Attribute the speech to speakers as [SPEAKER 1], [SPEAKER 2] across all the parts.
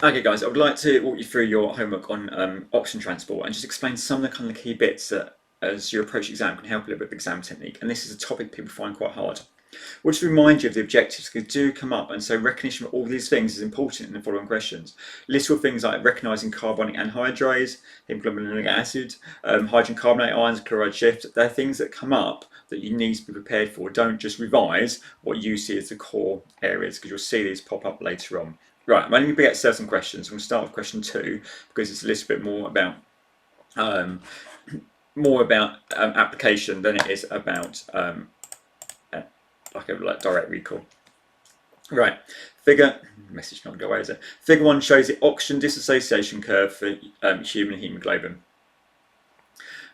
[SPEAKER 1] Okay guys, I would like to walk you through your homework on oxygen transport and just explain some of the kind of key bits that as you approach the exam can help a little bit with exam technique, and this is a topic people find quite hard. We'll just remind you of the objectives because do come up, and so recognition of all these things is important in the following questions. Little things like recognising carbonic anhydrase, hemoglobin acid, hydrogen carbonate ions, chloride shift. They're things that come up that you need to be prepared for. Don't just revise what you see as the core areas because you'll see these pop up later on. Right, I'm only going to get certain questions. We'll start with question 2 because it's a little bit um, more about application than it is about like direct recall. Right, message not go away, is it? Figure 1 shows the oxygen dissociation curve for human hemoglobin.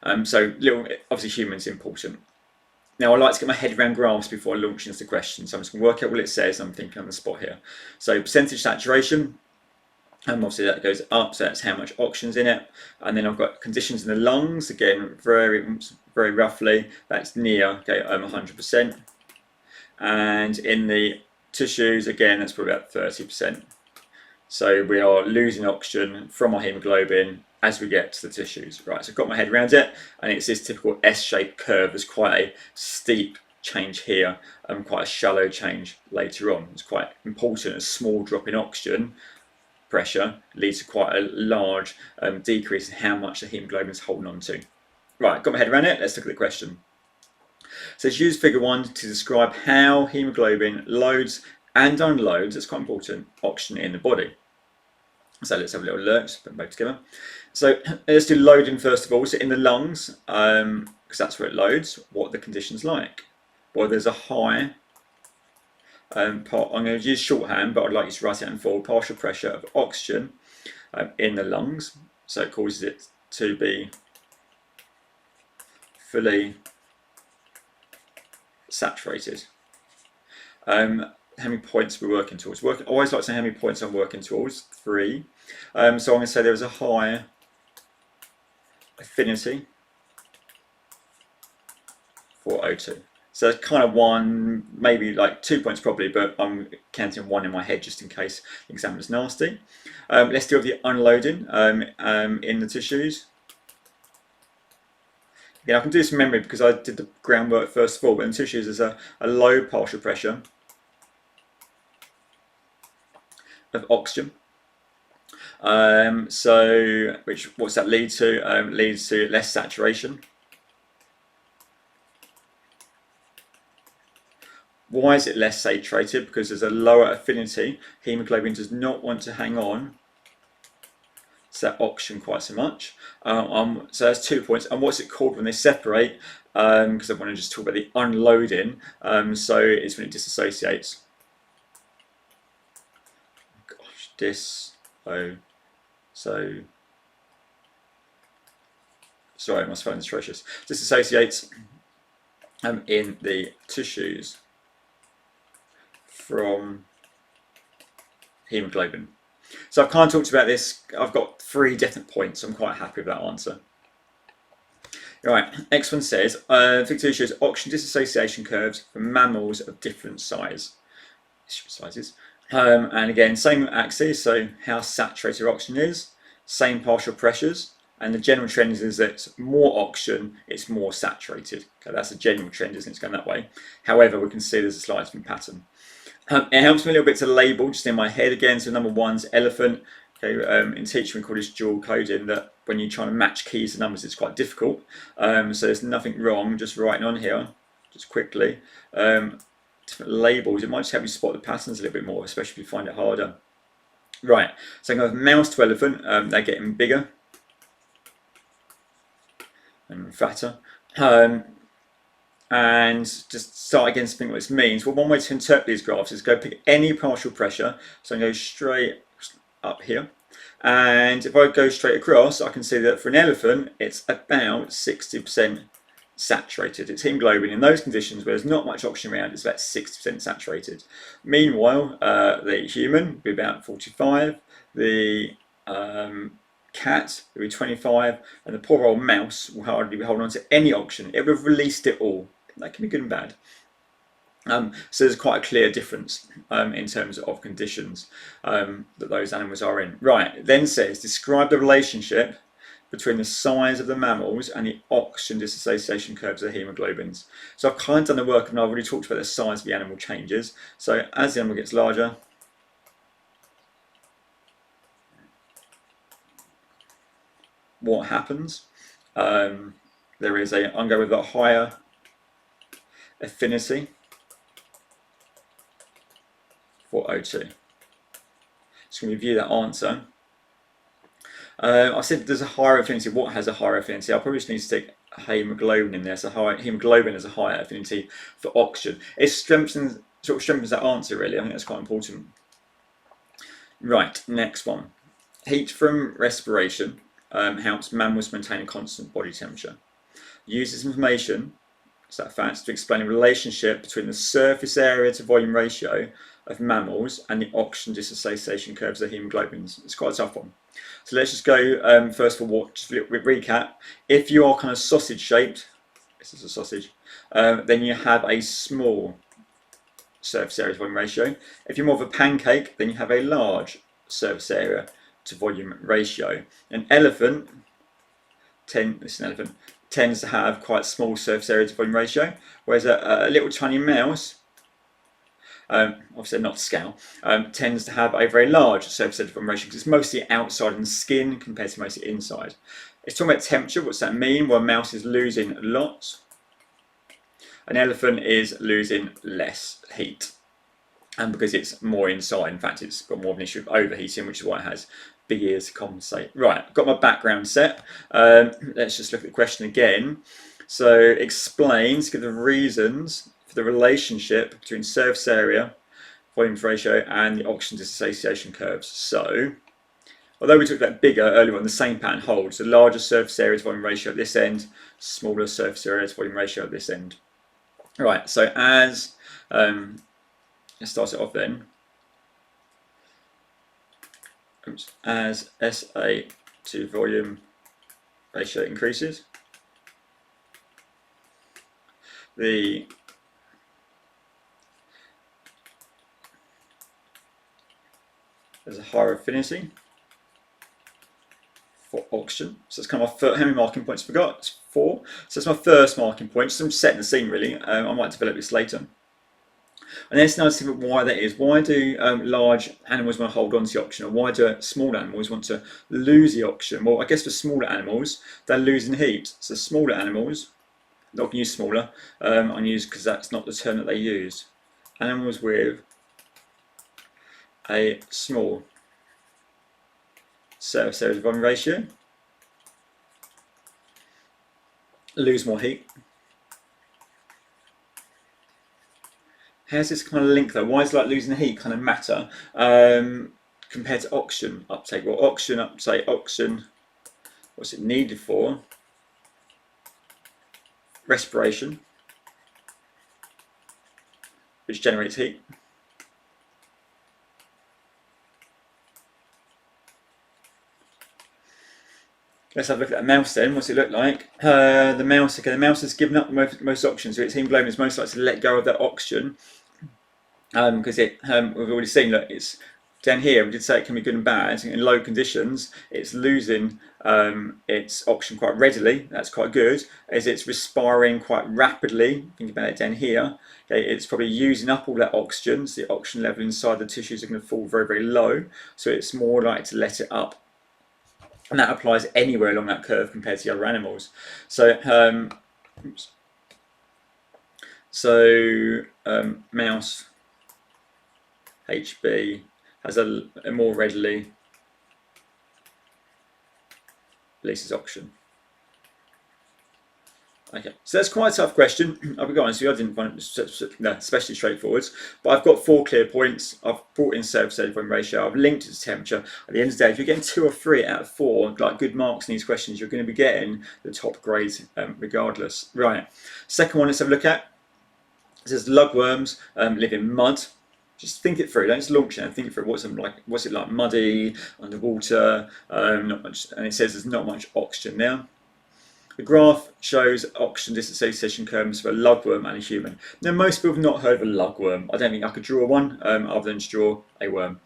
[SPEAKER 1] Obviously human's important. Now I like to get my head around graphs before I launch into the question, so I'm just going to work out what it says. I'm thinking on the spot here. So percentage saturation, obviously that goes up, so that's how much oxygen's in it. And then I've got conditions in the lungs, again very roughly, that's near 100%. And in the tissues, again, that's probably about 30%. So we are losing oxygen from our hemoglobin as we get to the tissues. Right, so I've got my head around it, and it's this typical S-shaped curve. There's quite a steep change here and quite a shallow change later on. It's quite important. A small drop in oxygen pressure leads to quite a large decrease in how much the hemoglobin is holding on to. Right, got my head around it. Let's look at the question. So let's use figure 1 to describe how hemoglobin loads and unloads, that's quite important, oxygen in the body. So let's have a little look, just put them both together. So let's do loading first of all. So in the lungs, because that's where it loads, what are the conditions like? Well, there's a high, I'm going to use shorthand, but I'd like you to write it in full, partial pressure of oxygen in the lungs. So it causes it to be fully saturated. How many points we're working towards? I always like to say how many points I'm working towards. 3. So I'm going to say there is a high affinity for O2. So it's kind of 1, maybe like 2 points probably, but I'm counting 1 in my head just in case the examiner's nasty. Let's deal with the unloading in the tissues. Again, I can do this from memory because I did the groundwork first of all, but in tissues there's a low partial pressure of oxygen. What's that lead to? Leads to less saturation. Why is it less saturated? Because there's a lower affinity. Hemoglobin does not want to hang on to that oxygen quite so much. So that's 2 points. And what's it called when they separate? Because I want to just talk about the unloading. So it's when it dissociates. Sorry, my spelling's atrocious. Dissociates in the tissues from hemoglobin. So I've kind of talked about this. I've got 3 definite points. I'm quite happy with that answer. Right, next one says, figure 2 shows oxygen dissociation curves for mammals of different sizes. And again, same axis, so how saturated oxygen is, same partial pressures, and the general trend is that more oxygen, it's more saturated. Okay, that's a general trend, isn't it? It's going that way. However, we can see there's a slight different pattern. It helps me a little bit to label just in my head again. So number 1's elephant. Okay, in teaching we call this dual coding, that when you're trying to match keys to numbers, it's quite difficult. So there's nothing wrong just writing on here, just quickly. Different labels, it might just help you spot the patterns a little bit more, especially if you find it harder. Right, so I'm going with mouse to elephant, they're getting bigger and fatter. And just start again to think what this means. Well, one way to interpret these graphs is go pick any partial pressure, so I go straight up here. And if I go straight across, I can see that for an elephant, it's about 60% saturated. Its hemoglobin in those conditions where there's not much oxygen around, it's about 60% saturated. Meanwhile, the human will be about 45, the cat will be 25, and the poor old mouse will hardly be holding on to any oxygen. It will have released it all. That can be good and bad. So there's quite a clear difference in terms of conditions that those animals are in. Right, it then says describe the relationship between the size of the mammals and the oxygen dissociation curves of the haemoglobins. So I've kind of done the work and I've already talked about the size of the animal changes. So as the animal gets larger, what happens? There is a, I'm going with a higher affinity for O2. Just going to review that answer. I said there's a higher affinity. What has a higher affinity? I probably just need to stick haemoglobin in there. So haemoglobin has a higher affinity for oxygen. It strengthens that answer really. I think that's quite important. Right, next one. Heat from respiration helps mammals maintain a constant body temperature. Use this information, so that fact, to explain the relationship between the surface area to volume ratio of mammals and the oxygen dissociation curves of haemoglobins. It's quite a tough one. So let's just go first for what, just a little bit recap. If you are kind of sausage shaped, this is a sausage, then you have a small surface area to volume ratio. If you're more of a pancake, then you have a large surface area to volume ratio. An elephant, tends to have quite small surface area to volume ratio, whereas a little tiny mouse, obviously not to scale, tends to have a very large surface area to volume ratio because it's mostly outside in the skin compared to mostly inside. It's talking about temperature. What's that mean? Well, a mouse is losing lots. An elephant is losing less heat, and because it's more inside, in fact, it's got more of an issue of overheating, which is why it has big ears to compensate. Right, got my background set. Let's just look at the question again. So explains, give the reasons for the relationship between surface area, volume ratio, and the oxygen dissociation curves. So, although we talked about bigger earlier on, the same pattern holds. The larger surface area to volume ratio at this end, smaller surface area to volume ratio at this end. Right, so as, let's start it off then. As SA to volume ratio increases, there's a higher affinity for oxygen. So it's kind of my how many marking points have we got? It's 4. So that's my first marking point. So I'm setting the scene really. I might develop this later. And let's now see why that is. Why do large animals want to hold on to the oxygen, or why do small animals want to lose the oxygen? Well, I guess for smaller animals, they're losing heat. So smaller animals, not going to use smaller, I'm use because that's not the term that they use. Animals with a small surface area to volume ratio lose more heat. How's this kind of link though? Why does like losing the heat kind of matter compared to oxygen uptake? Well, oxygen uptake, what's it needed for? Respiration, which generates heat. Let's have a look at that mouse then. What's it look like? The mouse has given up most oxygen, so its hemoglobin is most likely to let go of that oxygen because we've already seen that it's down here. We did say it can be good and bad. In low conditions, it's losing its oxygen quite readily. That's quite good. As it's respiring quite rapidly, think about it down here. Okay, it's probably using up all that oxygen. So the oxygen level inside the tissues are going to fall very, very low. So it's more likely to let it up. And that applies anywhere along that curve compared to the other animals. So, mouse HB has a more readily releases oxygen. Okay, so that's quite a tough question. I'll be honest with you, I didn't find it especially straightforward. But I've got 4 clear points. I've brought in surface area to volume ratio. I've linked it to temperature. At the end of the day, if you're getting 2 or 3 out of 4, like good marks in these questions, you're going to be getting the top grades regardless. Right. Second one, let's have a look at. It says lugworms live in mud. Just think it through. Don't just launch it and think it through. What's it like? Muddy, underwater, not much. And it says there's not much oxygen there. The graph shows oxygen dissociation curves for a lugworm and a human. Now, most people have not heard of a lugworm. I don't think I could draw one other than to draw a worm.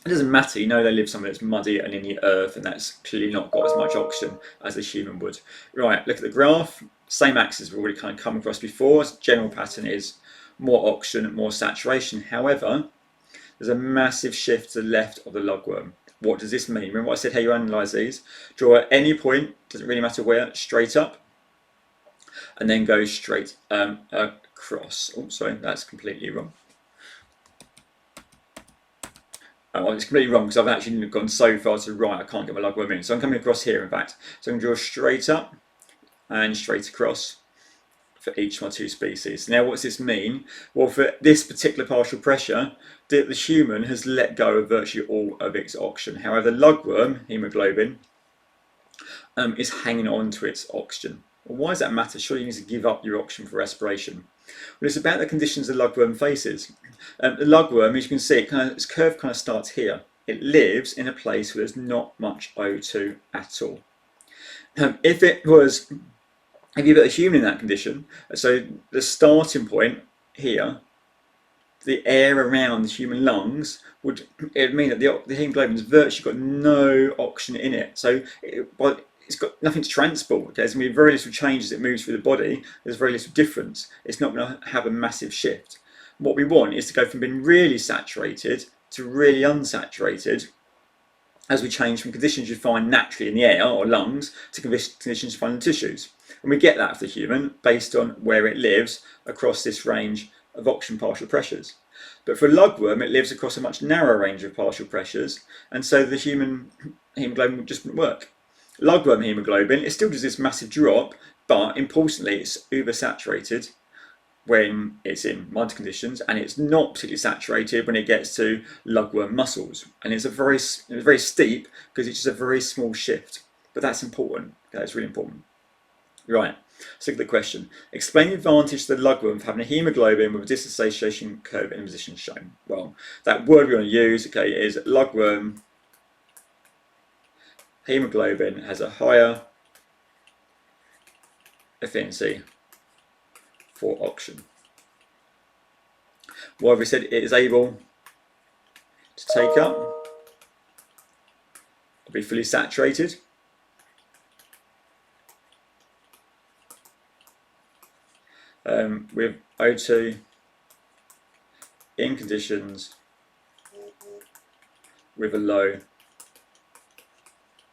[SPEAKER 1] It doesn't matter, you know they live somewhere that's muddy and in the earth, and that's clearly not got as much oxygen as a human would. Right, look at the graph. Same axis we've already kind of come across before. General pattern is more oxygen, more saturation. However, there's a massive shift to the left of the lugworm. What does this mean? Remember what I said how you analyse these? Draw at any point, doesn't really matter where, straight up, and then go straight across. Oh, sorry, that's completely wrong. Oh, it's completely wrong because I've actually gone so far to the right I can't get my lugworm in. So I'm coming across here, in fact. So I'm going to draw straight up and straight across for each of my two species. Now, what does this mean? Well, for this particular partial pressure, the human has let go of virtually all of its oxygen. However, the lugworm, haemoglobin, is hanging on to its oxygen. Well, why does that matter? Surely you need to give up your oxygen for respiration. Well, it's about the conditions the lugworm faces. The lugworm, as you can see, its curve kind of starts here. It lives in a place where there's not much O2 at all. If you put a human in that condition, so the starting point here, the air around the human lungs would mean that the haemoglobin has virtually got no oxygen in it. So it's got nothing to transport. Okay? There's going to be very little change as it moves through the body. There's very little difference. It's not going to have a massive shift. What we want is to go from being really saturated to really unsaturated as we change from conditions you find naturally in the air or lungs to conditions you find in tissues. And we get that for the human based on where it lives across this range of oxygen partial pressures. But for a lugworm, it lives across a much narrower range of partial pressures, and so the human haemoglobin just wouldn't work. Lugworm haemoglobin, it still does this massive drop, but importantly, it's oversaturated when it's in mud conditions, and it's not particularly saturated when it gets to lugworm muscles. And it's very steep because it's just a very small shift. But that's important. That's really important. Right. Let's look at the question. Explain the advantage to the lugworm of having a haemoglobin with a dissociation curve in the position shown. Well, that word we want to use, okay, is lugworm haemoglobin has a higher affinity for oxygen. What have we said? It is able to take up, be fully saturated, with O2 in conditions with a low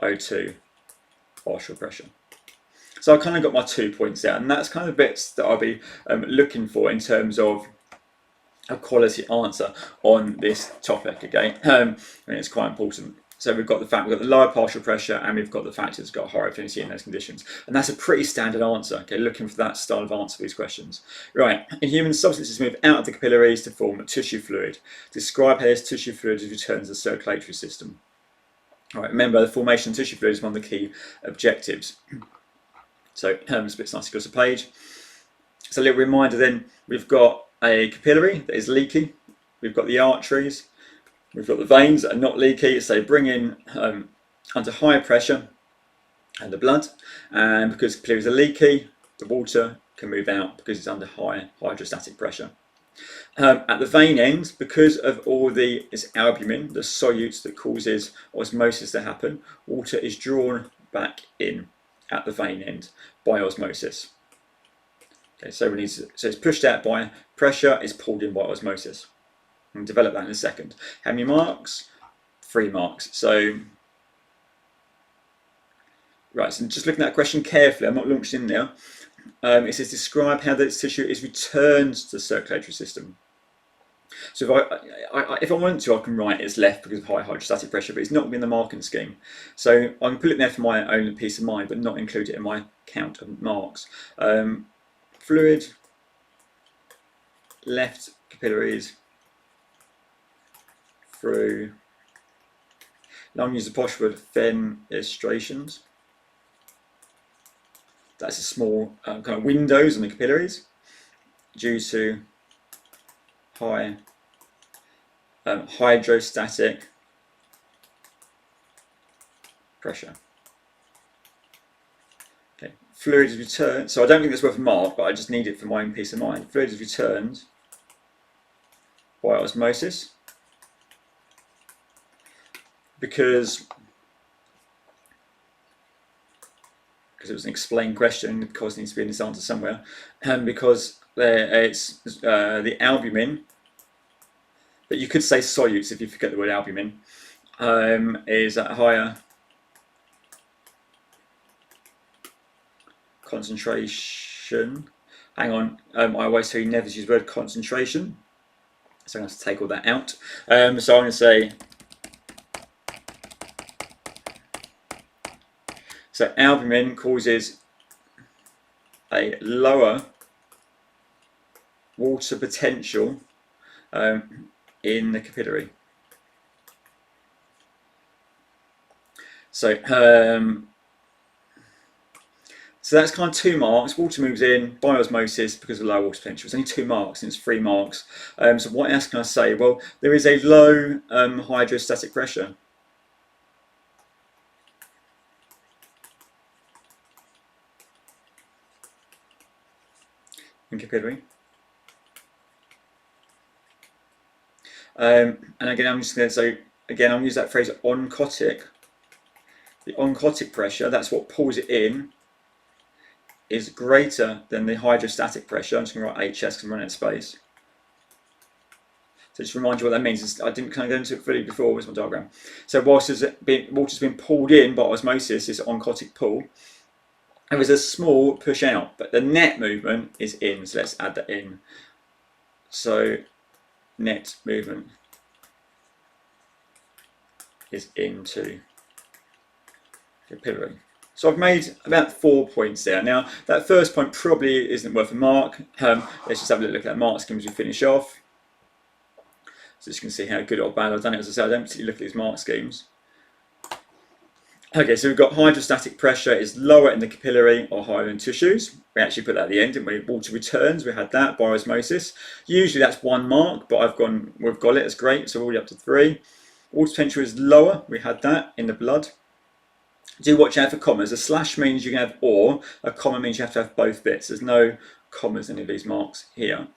[SPEAKER 1] O2 partial pressure. So I kind of got my 2 points out, and that's kind of the bits that I'll be looking for in terms of a quality answer on this topic. Okay, and it's quite important. So we've got the lower partial pressure, and we've got the fact it's got higher affinity in those conditions, and that's a pretty standard answer. Okay, looking for that style of answer for these questions. Right, in humans, substances move out of the capillaries to form a tissue fluid. Describe how this tissue fluid returns to the circulatory system. All right, remember the formation of tissue fluid is one of the key objectives. So it's a bit nice across the page. So a little reminder then, we've got a capillary that is leaky, we've got the arteries, we've got the veins that are not leaky, so they bring in under higher pressure and the blood, and because capillaries are leaky, the water can move out because it's under high hydrostatic pressure. At the vein ends, because of all this albumin, the solutes that causes osmosis to happen, water is drawn back in at the vein end by osmosis. Okay, so it's pushed out by pressure, it's pulled in by osmosis. We'll develop that in a second. How many marks? 3 marks. So, right, so just looking at that question carefully, I'm not launched in there. It says describe how this tissue is returned to the circulatory system. So if I want to, I can write it's left because of high hydrostatic pressure, but it's not in the marking scheme. So I can put it there for my own peace of mind, but not include it in my count of marks. Fluid, left capillaries, through, now I'm using the posh word fenestrations. That's a small kind of windows on the capillaries due to high hydrostatic pressure. Okay, fluid is returned. So I don't think that's worth a mark, but I just need it for my own peace of mind. Fluid is returned by osmosis because it was an explained question, of course, needs to be in this answer somewhere, and because it's the albumin, but you could say solutes if you forget the word albumin, is at higher concentration. Hang on, I always say you never use the word concentration, so I'm going to take all that out. So I'm going to say, so albumin causes a lower water potential in the capillary. So that's kind of 2 marks. Water moves in by osmosis because of low water potential. It's only 2 marks and it's 3 marks. So what else can I say? Well, there is a low hydrostatic pressure. In capillary. And again, I'm just going to say, again, I'll use that phrase oncotic. The oncotic pressure, that's what pulls it in, is greater than the hydrostatic pressure. I'm just going to write HS because I'm running out of space. So just to remind you what that means. I didn't kind of go into it fully before with my diagram. So whilst water's been pulled in by osmosis, this oncotic pull, there is a small push out, but the net movement is in. So let's add that in. So net movement is into capillary. So I've made about 4 points there. Now that first point probably isn't worth a mark. Let's just have a look at that mark scheme as we finish off. So you can see how good or bad I've done it. As I said, I don't particularly look at these mark schemes. Okay, so we've got hydrostatic pressure is lower in the capillary or higher in tissues. We actually put that at the end, didn't we? Water returns, we had that by osmosis. Usually that's 1 mark, but we've got it, it's great, so we're already up to 3. Water potential is lower, we had that in the blood. Do watch out for commas. A slash means you can have or, a comma means you have to have both bits. There's no commas in any of these marks here.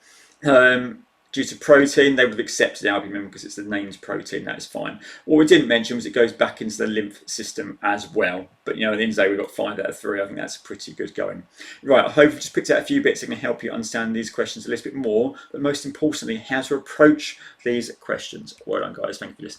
[SPEAKER 1] Due to protein, they would have accepted albumin because it's the named protein, that is fine. What we didn't mention was it goes back into the lymph system as well. But you know, at the end of the day, we've got 5 out of 3. I think that's pretty good going. Right, I hope you've just picked out a few bits that can help you understand these questions a little bit more, but most importantly, how to approach these questions. Well done, guys. Thank you for listening.